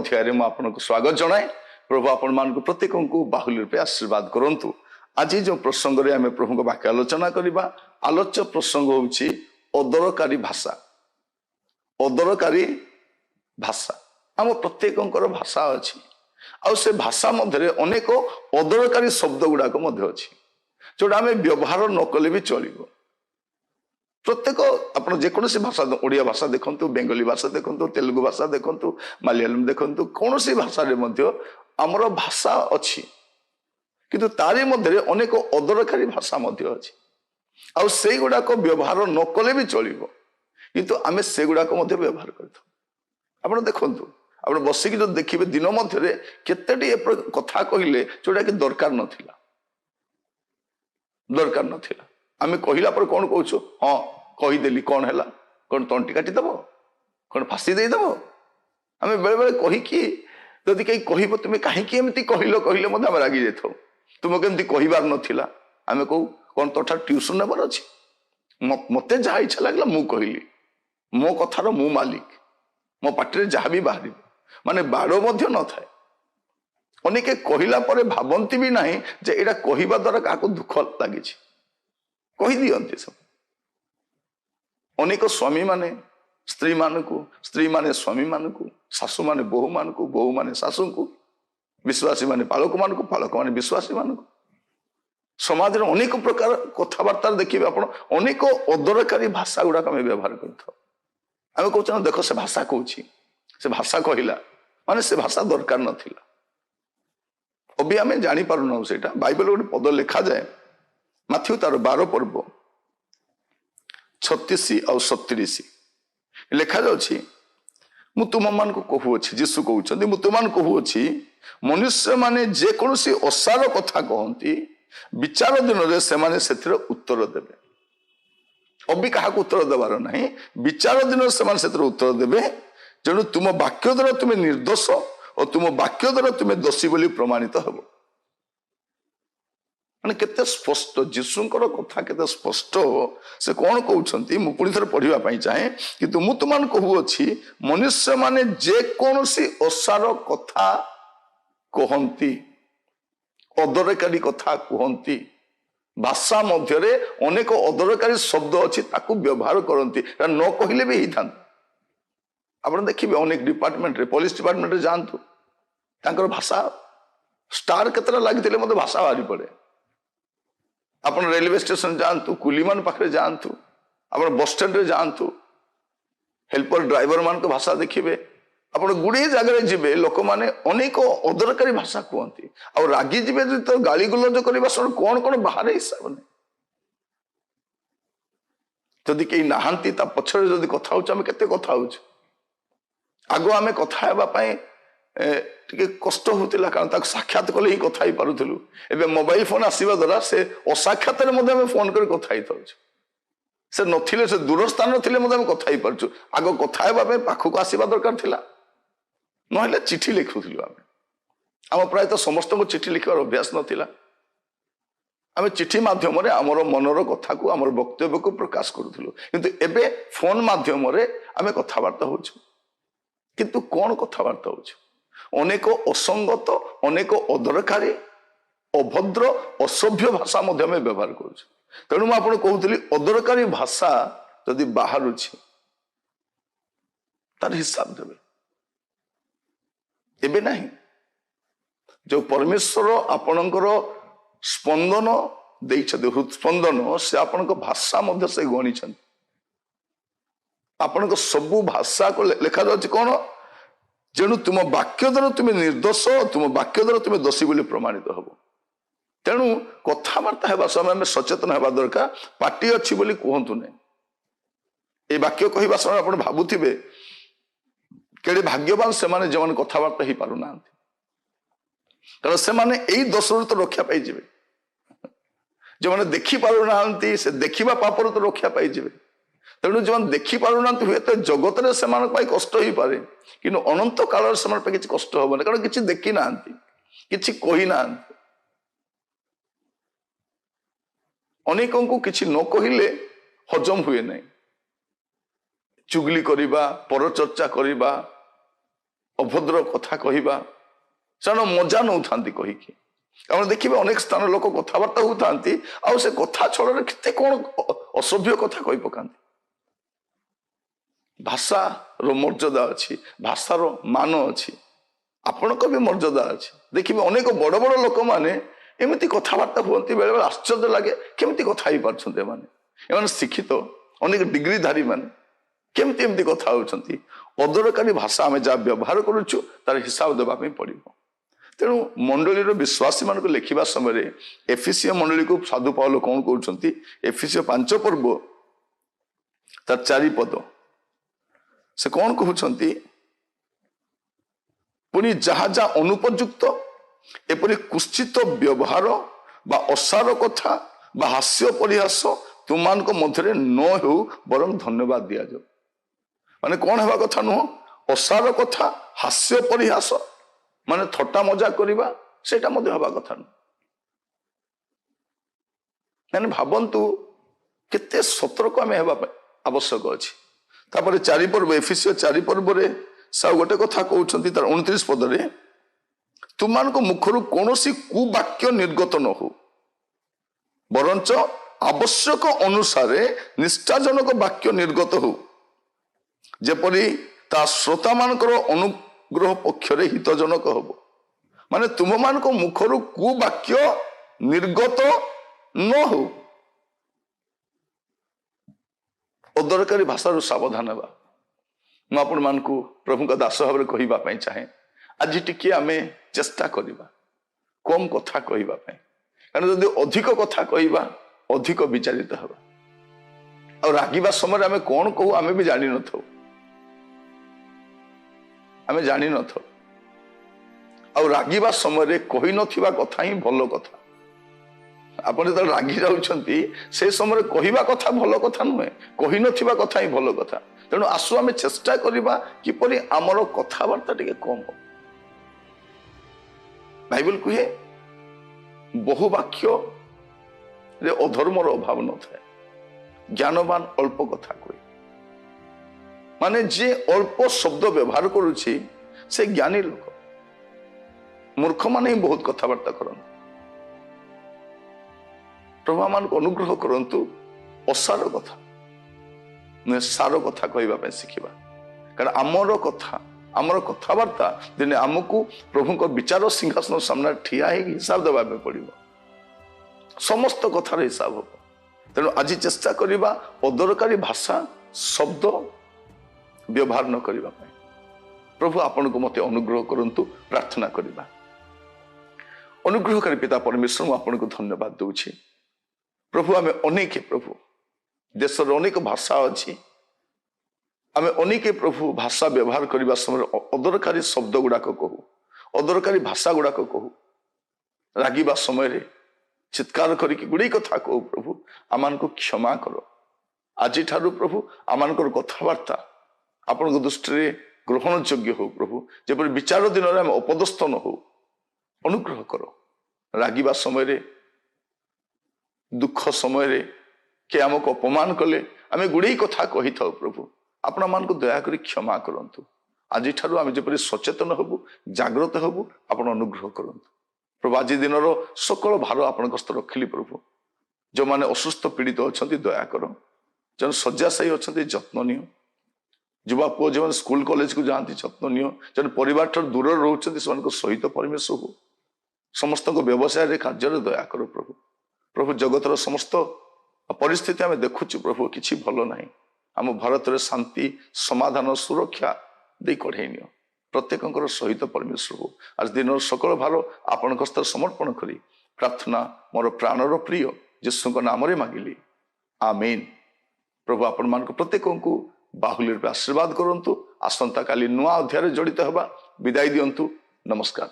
अध्याय में आपको स्वागत जनाए। प्रभु आपण मान प्रत्येक को बाहुल्य रूपे आशीर्वाद करंतु। आज जो प्रसंग रे आमे प्रभु को वाक्य आलोचना करिबा। आलोच्य प्रसंग होउछि अदरकारी भाषा। अदरकारी भाषा आम प्रत्येकंकर भाषा अछि आ से भाषा मध्य अनेक अदरकारी शब्द गुड़ाक अच्छी जोटा आम व्यवहार न कले भी चलो। प्रत्येक आप जेकोसी भाषा ओडिया भाषा देखंतु, बेंगली भाषा देखंतु, तेलुगु भाषा देखंतु, मलयालम देखंतु, कौन सी भाषा आमर भाषा अच्छी किंतु तारी मध्य अनेक अदरकारी भाषा अच्छी आ से गुड़ाक व्यवहार न कले भी चलो किंतु आमे से गुड़ाक व्यवहार कर देखंतु। आप बसिक जो देखिए दिन मध्य केते कथा कहले जोटा कि दरकार नथिला आमे कहला पर कौन कहूँ हाँ कहीदेली कौन है कौन तंटी काटिदेव कौन फाँसी देदेव आमे बेले बेले कहीकि जदि कहीं कह तुम्हें कहीं एमती कहल कहले आम रागी जाऊ तुम केमती कहबार नाला आमे कहू कौन तोठार ट्यूशन नेबार अच्छी मत जहाँ इच्छा लगला मु कहली मो कथार मु मालिक मो पार्टी जहाँ भी बाहर माने बाड़ न थाए अनेके कहला पर भावंती भी नहीं जे एटा कहवा द्वारा क्या दुख लगी कही दियंती सब। अनेक स्वामी माने स्त्री मानकु, स्त्री माने स्वामी मानकु, सासु माने बोहू मानकु, बोहू माने सासु को, विश्वासी माने पालक मानकु, पालक माने विश्वासी मानकु। समाज में अनेक प्रकार कथबार्ता देखिए आप अनेक अदरकारी भाषा गुड़ाक आम व्यवहार करें कहते देख से भाषा कहूँ से भाषा कहला माने से भाषा दरकार नथिला अभी आम जापार से बाइबल गोटे पद लिखा जाए माथ्यू तार 12 पर्व 36 और 37 लिखा जाउछि मु तुम मान को कहूँगी जीशु कहते मु तुम कहूँगी मनुष्य माने जे कौन असार कथा कहती विचार दिन से उत्तर देवे अभी क्या उत्तर देवार ना विचार दिन से उत्तर देवे जेणु तुम वाक्य द्वारा तुम्हें निर्दोष और तुम वाक्य द्वारा तुम्हें दोषी बोली प्रमाणित हम माने केते स्पष्ट जीशुंकर कथा केते स्पष्ट से कौन कहते मु पुणी थर पढ़ाई चाहे कि मु तुम कहूँगी मनुष्य माने जे कौन असार कथा कहती अदरकारी कथा कहती भाषा मध्य अनेक अदरकारी शब्द अच्छी ताकू व्यवहार करती न कहले भी होता आप देखिए अनेक डिपार्टमेंट रे पुलिस डिपार्टमेंट जातु तांकर भाषा स्टार केतरा लगी मत भाषा बाहरी पड़े आप रेलवे स्टेशन जातु कुलीमान पाखे जातु आप बस स्टैंड रे जातु हेल्पर ड्राइवर मान भाषा देखिए आप गुड़े जगह जी लोक मैंने अनेक अदरकारी भाषा कहती आ रागी जी तो गाली गुलज करने कौन कौन बाहर हिसाब नहीं जदि कहीं नहांती पछरे जदि कथा होमें केते कथा हो आग आम कथा टे कष्ट होता कारण साक्षात कले ही कथा ही पारुलु एवं मोबाइल फोन आसवा द्वारा से असाक्षात फोन कर कथा ही पार्छ से नथिले से दूर स्थान थे कथा ही पार्छु आग कथा पाखक आसवा दरकार थिला ना चिठी लिखुलु आम प्रायतः समस्त को चिठी लिखार अभ्यास नाला आम चिठी मध्यम आमर मनर कथा को आम वक्तव्य को प्रकाश करूँ किंतु एबे फोन मध्यम आम कथबार्ता हो किंतु कौन कथबार्ता हो अनेक असंगत अनेक अदरकारी अभद्र असभ्य भाषा मध्य आम व्यवहार करूँ तेणु मुझे कहूली अदरकारी भाषा जदि बाहर तार हिसाब देवे एबे नहीं जो परमेश्वर आपणकर स्पंदन देइछथि हृदस्पंदन से आपण भाषा मध्य से गणी आपण सबू भाषा को लिखा जाए कौन जेणु तुम वाक्य द्वारा तुम्हें निर्दोष तुम वाक्य द्वारा तुम्हें दोषी बोली प्रमाणित हम तेणु कथबार्ता होगा समय में सचेतन होगा दरकार पार्टी अच्छी बोली कहतु नहीं ये वाक्य कहवा समय आप भावुवे केड़े भाग्यवान से माने जो कथबार्ता हो पार ना कारण से माने यही दोष तो रक्षा पाई जो मैंने देखी पार ना से देखा पापर तो रक्षा पाई तेणु जो देखी पार ना हुए तो जगत में से कष्ट हो पारे कि अनंत काल से किसी कष्ट हम कारण किसी देखी ना कि कही ना अनेक को किसी न कहले हजम हुए नहीं चुगली करवा परचर्चा करवा ଅଭଦ୍ର କଥା କହିବା, ସେମାନେ ମଜା ନଉଥାନ୍ତି କହିକି। ଆପଣ ଦେଖିବେ ଅନେକ ସ୍ଥାନ ଲୋକ କଥାବାର୍ତ୍ତା ହଉଥାନ୍ତି, ଆଉ ସେ କଥା ଛଳରେ କେତେ କଣ ଅସଭ୍ୟ କଥା କହି ପକାନ୍ତି। ଭାଷାର ମର୍ଯ୍ୟାଦା ଅଛି, ଭାଷାର ମାନ ଅଛି, ଆପଣଙ୍କ ବି ମର୍ଯ୍ୟାଦା ଅଛି। ଦେଖିବେ ଅନେକ ବଡ ବଡ ଲୋକମାନେ ଏମିତି କଥାବାର୍ତ୍ତା ହୁଅନ୍ତି, ବେଳେ ବେଳେ ଆଶ୍ଚର୍ଯ୍ୟ ଲାଗେ କେମିତି କଥା ହେଇପାରୁଛନ୍ତି ଏମାନେ। ଏମାନେ ଶିକ୍ଷିତ, ଅନେକ ଡିଗ୍ରୀଧାରୀ ମାନେ କେମିତି ଏମିତି କଥା ହଉଛନ୍ତି। ଅଦରକାରୀ ଭାଷା ଆମେ ଯାହା ବ୍ୟବହାର କରୁଛୁ ତାର ହିସାବ ଦେବା ପାଇଁ ପଡିବ। ତେଣୁ ମଣ୍ଡଳୀର ବିଶ୍ୱାସୀ ମାନଙ୍କୁ ଲେଖିବା ସମୟରେ ଏଫିସିୟ ମଣ୍ଡଳୀକୁ ସାଧୁ ପାଉଲ କଣ କହୁଛନ୍ତି, ଏଫିସିୟ 5 ପର୍ବ ତାର 4 ପଦ ସେ କଣ କହୁଛନ୍ତି, ପୁଣି ଯାହା ଯାହା ଅନୁପଯୁକ୍ତ ଏପରି କୁଶ୍ଚିତ ବ୍ୟବହାର ବା ଅସାର କଥା ବା ହାସ୍ୟ ପରିହାସ ତୁମମାନଙ୍କ ମଧ୍ୟରେ ନ ହେଉ, ବରଂ ଧନ୍ୟବାଦ ଦିଆଯାଉ। ମାନେ କଣ ହେବା କଥା ନୁହଁ, ଅସାର କଥା, ହାସ୍ୟ ପରିହାସ ମାନେ ଥଟ୍ଟା ମଜା କରିବା, ସେଇଟା ମଧ୍ୟ ହେବା କଥା ନୁହଁ। ମାନେ ଭାବନ୍ତୁ କେତେ ସତର୍କ ଆମେ ହେବା ପାଇଁ ଆବଶ୍ୟକ ଅଛି। ତାପରେ 4 ପର୍ବ, ଏଫିସିୟ 4 ପର୍ବରେ ସେ ଆଉ ଗୋଟେ କଥା କହୁଛନ୍ତି ତାର 29 ପଦରେ, ତୁମମାନଙ୍କ ମୁଖରୁ କୌଣସି କୁବାକ୍ୟ ନିର୍ଗତ ନ ହଉ, ବରଞ୍ଚ ଆବଶ୍ୟକ ଅନୁସାରେ ନିଷ୍ଠାଜନକ ବାକ୍ୟ ନିର୍ଗତ ହଉ, ଯେପରି ତା ଶ୍ରୋତା ମାନଙ୍କର ଅନୁଗ୍ରହ ପକ୍ଷରେ ହିତଜନକ ହବ। ମାନେ ତୁମମାନଙ୍କ ମୁଖରୁ କୁବାକ୍ୟ ନିର୍ଗତ ନ ହଉ। ଅଦରକାରୀ ଭାଷାରୁ ସାବଧାନ ହେବା। ମୁଁ ଆପଣମାନଙ୍କୁ ପ୍ରଭୁଙ୍କ ଦାସ ଭାବରେ କହିବା ପାଇଁ ଚାହେଁ, ଆଜି ଟିକେ ଆମେ ଚେଷ୍ଟା କରିବା କମ କଥା କହିବା ପାଇଁ। କାରଣ ଯଦି ଅଧିକ କଥା କହିବା, ଅଧିକ ବିଚାରିତ ହେବା। ଆଉ ରାଗିବା ସମୟରେ ଆମେ କଣ କହୁ ଆମେ ବି ଜାଣିନଥାଉ, ଆମେ ଜାଣିନଥାଉ। ଆଉ ରାଗିବା ସମୟରେ କହିନଥିବା କଥା ହିଁ ଭଲ କଥା। ଆପଣ ଯେତେବେଳେ ରାଗି ଯାଉଛନ୍ତି ସେ ସମୟରେ କହିବା କଥା ଭଲ କଥା ନୁହେଁ, କହିନଥିବା କଥା ହିଁ ଭଲ କଥା। ତେଣୁ ଆସୁ ଆମେ ଚେଷ୍ଟା କରିବା କିପରି ଆମର କଥାବାର୍ତ୍ତା ଟିକେ କମ ହବ। ବାଇବେଲ କୁହେ ବହୁ ବାକ୍ୟରେ ଅଧର୍ମର ଅଭାବ ନଥାଏ, ଜ୍ଞାନବାନ ଅଳ୍ପ କଥା କହେ। ମାନେ ଯିଏ ଅଳ୍ପ ଶବ୍ଦ ବ୍ୟବହାର କରୁଛି ସେ ଜ୍ଞାନୀ ଲୋକ। ମୂର୍ଖମାନେ ହିଁ ବହୁତ କଥାବାର୍ତ୍ତା କରନ୍ତି। ପ୍ରଭୁ ଆମମାନଙ୍କୁ ଅନୁଗ୍ରହ କରନ୍ତୁ, ଅସାର କଥା ନୁହେଁ ସାର କଥା କହିବା ପାଇଁ ଶିଖିବା। କାରଣ ଆମର କଥା, ଆମର କଥାବାର୍ତ୍ତା ଦିନେ ଆମକୁ ପ୍ରଭୁଙ୍କ ବିଚାର ସିଂହାସନ ସାମ୍ନାରେ ଠିଆ ହେଇକି ହିସାବ ଦେବା ପାଇଁ ପଡିବ। ସମସ୍ତ କଥାର ହିସାବ ହବ। ତେଣୁ ଆଜି ଚେଷ୍ଟା କରିବା ଅଦରକାରୀ ଭାଷା ଶବ୍ଦ ବ୍ୟବହାର ନ କରିବା ପାଇଁ। ପ୍ରଭୁ ଆପଣଙ୍କୁ ମତେ ଅନୁଗ୍ରହ କରନ୍ତୁ। ପ୍ରାର୍ଥନା କରିବା। ଅନୁଗ୍ରହକାରୀ ପିତା ପରମେଶ୍ୱର, ମୁଁ ଆପଣଙ୍କୁ ଧନ୍ୟବାଦ ଦଉଛି। ପ୍ରଭୁ ଆମେ ଅନେକ, ପ୍ରଭୁ ଦେଶର ଅନେକ ଭାଷା ଅଛି, ଆମେ ଅନେକ ପ୍ରଭୁ ଭାଷା ବ୍ୟବହାର କରିବା ସମୟରେ ଅଦରକାରୀ ଶବ୍ଦ ଗୁଡାକ କହୁ, ଅଦରକାରୀ ଭାଷା ଗୁଡାକ କହୁ, ରାଗିବା ସମୟରେ ଚିତ୍କାର କରିକି ଗୁଡାଇ କଥା କହୁ। ପ୍ରଭୁ ଆମମାନଙ୍କୁ କ୍ଷମା କର। ଆଜିଠାରୁ ପ୍ରଭୁ ଆମମାନଙ୍କର କଥାବାର୍ତ୍ତା ଆପଣଙ୍କ ଦୃଷ୍ଟିରେ ଗ୍ରହଣ ଯୋଗ୍ୟ ହଉ। ପ୍ରଭୁ ଯେପରି ବିଚାର ଦିନରେ ଆମେ ଅପଦସ୍ଥ ନ ହଉ, ଅନୁଗ୍ରହ କର। ରାଗିବା ସମୟରେ, ଦୁଃଖ ସମୟରେ କେ ଆମକୁ ଅପମାନ କଲେ ଆମେ ଗୁଡାଇ କଥା କହିଥାଉ। ପ୍ରଭୁ ଆପଣ ମାନଙ୍କୁ ଦୟାକରି କ୍ଷମା କରନ୍ତୁ। ଆଜିଠାରୁ ଆମେ ଯେପରି ସଚେତନ ହବୁ, ଜାଗ୍ରତ ହବୁ, ଆପଣ ଅନୁଗ୍ରହ କରନ୍ତୁ। ପ୍ରଭୁ ଆଜି ଦିନର ସକଳ ଭାର ଆପଣଙ୍କ ହସ୍ତରେ ରଖିଲି। ପ୍ରଭୁ ଯେଉଁମାନେ ଅସୁସ୍ଥ ପୀଡ଼ିତ ଅଛନ୍ତି ଦୟା କର, ଯେଉଁ ଶଯ୍ୟାଶାୟୀ ଅଛନ୍ତି ଯତ୍ନ ନିଅ, ଯୁବା ପୁଅ ଯେଉଁମାନେ ସ୍କୁଲ କଲେଜକୁ ଯାଆନ୍ତି ଯତ୍ନ ନିଅ, ଯେଉଁ ପରିବାର ଠାରୁ ଦୂରରେ ରହୁଛନ୍ତି ସେମାନଙ୍କ ସହିତ ପରମେଶ୍ୱର ହଉ, ସମସ୍ତଙ୍କ ବ୍ୟବସାୟରେ କାର୍ଯ୍ୟରେ ଦୟା କର। ପ୍ରଭୁ ପ୍ରଭୁ ଜଗତର ସମସ୍ତ ପରିସ୍ଥିତି ଆମେ ଦେଖୁଛୁ ପ୍ରଭୁ, କିଛି ଭଲ ନାହିଁ। ଆମ ଭାରତରେ ଶାନ୍ତି, ସମାଧାନ, ସୁରକ୍ଷା ଦେଇ କଢେଇ ନିଅ। ପ୍ରତ୍ୟେକଙ୍କର ସହିତ ପରମେଶ୍ୱର ହଉ। ଆଜି ଦିନର ସକଳ ଭାର ଆପଣଙ୍କ ହସ୍ତରେ ସମର୍ପଣ କରି ପ୍ରାର୍ଥନା ମୋର ପ୍ରାଣର ପ୍ରିୟ ଯୀଶୁଙ୍କ ନାମରେ ମାଗିଲି, ଆମେନ୍। ପ୍ରଭୁ ଆପଣମାନଙ୍କୁ ପ୍ରତ୍ୟେକଙ୍କୁ ବାହୁଲ୍ୟ ରୂପେ ଆଶୀର୍ବାଦ କରନ୍ତୁ। ଆସନ୍ତା କାଲି ନୂଆ ଅଧ୍ୟାୟରେ ଜଡ଼ିତ ହେବା। ବିଦାୟ ଦିଅନ୍ତୁ। ନମସ୍କାର।